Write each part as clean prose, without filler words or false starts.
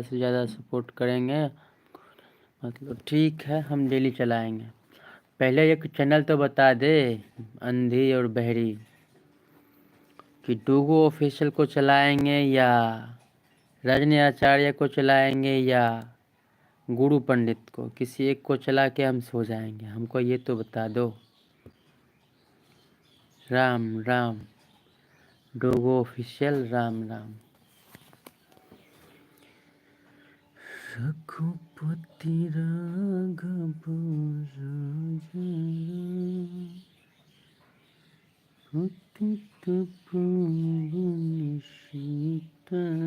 से ज़्यादा सपोर्ट करेंगे मतलब ठीक है, हम डेली चलाएंगे। पहले एक चैनल तो बता दे अंधी और बहरी कि डूगो ऑफिशियल को चलाएंगे या रजनी आचार्य को चलाएंगे या गुरु पंडित को। किसी एक को चला के हम सो जाएंगे, हमको ये तो बता दो। राम राम। डूगो ऑफिशियल। राम राम। रघुपति राघव पतित पावन सीताराम।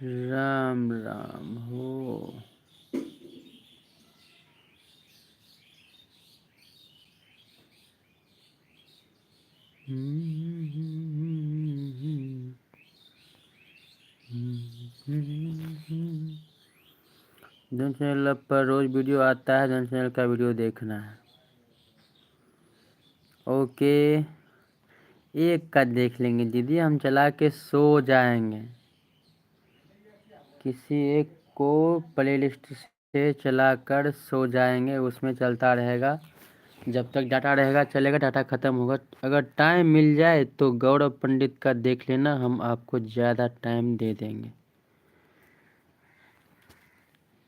राम राम हो। जन चैनल पर रोज वीडियो आता है, जन चैनल का वीडियो देखना है। ओके, एक का देख लेंगे दीदी, हम चला के सो जाएंगे। किसी एक को प्लेलिस्ट से चलाकर सो जाएंगे, उसमें चलता रहेगा जब तक डाटा रहेगा चलेगा, डाटा ख़त्म होगा। अगर टाइम मिल जाए तो गौरव पंडित का देख लेना, हम आपको ज़्यादा टाइम दे देंगे।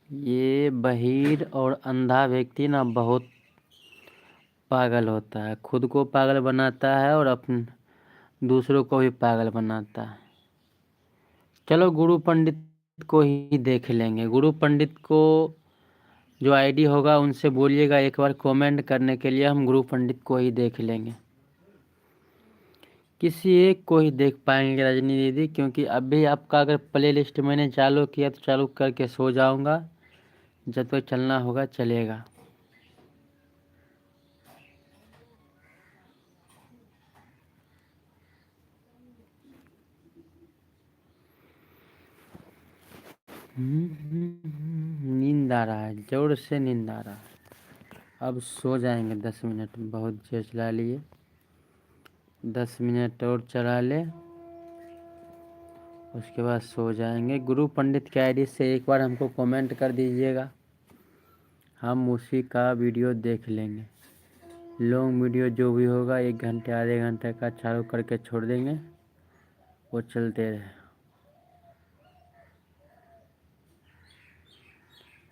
ये बहिर और अंधा व्यक्ति ना बहुत पागल होता है, खुद को पागल बनाता है और अपने दूसरों को भी पागल बनाता है। चलो गुरु पंडित को ही देख लेंगे। गुरु पंडित को जो आईडी होगा उनसे बोलिएगा एक बार कमेंट करने के लिए, हम गुरु पंडित को ही देख लेंगे। किसी एक को ही देख पाएंगे रजनी दीदी, क्योंकि अभी आपका अगर प्ले लिस्ट मैंने चालू किया तो चालू करके सो जाऊंगा, जब तक चलना होगा चलेगा। नींद आ रहा है, जोर से नींद आ रहा है। अब सो जाएंगे 10 मिनट में, बहुत देर चला लिए, 10 मिनट और चला ले, उसके बाद सो जाएंगे। गुरु पंडित के आईडी से एक बार हमको कमेंट कर दीजिएगा, हम उसी का वीडियो देख लेंगे। लॉन्ग वीडियो जो भी होगा 1 घंटे आधे घंटे का चालू करके छोड़ देंगे, वो चलते रहे।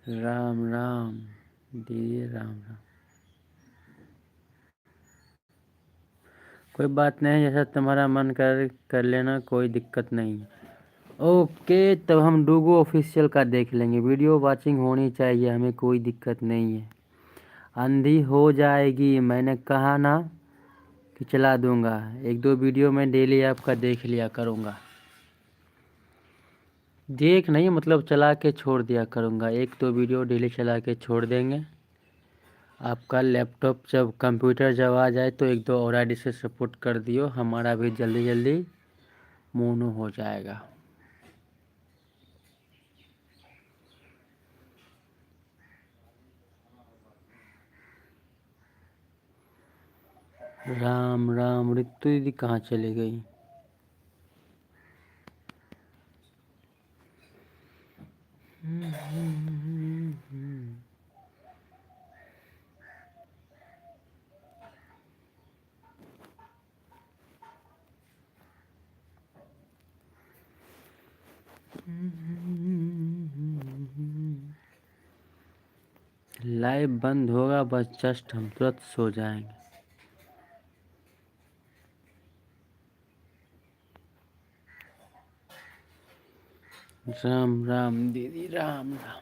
राम राम दीदी, राम राम। कोई बात नहीं, जैसा तुम्हारा मन कर लेना, कोई दिक्कत नहीं है। ओके, तब हम डूगो ऑफिशियल का देख लेंगे। वीडियो वाचिंग होनी चाहिए, हमें कोई दिक्कत नहीं है। अंधी हो जाएगी, मैंने कहा ना कि चला दूंगा। 1-2 वीडियो मैं डेली आपका देख लिया करूँगा। देख नहीं मतलब चला के छोड़ दिया करूँगा, 1-2 वीडियो डेली चला के छोड़ देंगे। आपका लैपटॉप जब कंप्यूटर जब आ जाए तो 1-2 और आईडी से सपोर्ट कर दियो, हमारा भी जल्दी जल्दी मोनो हो जाएगा। राम राम। ऋतु दीदी कहाँ चली गई? लाइव बंद होगा बस जस्ट हम तुरंत सो जाएंगे। राम राम दीदी, राम राम।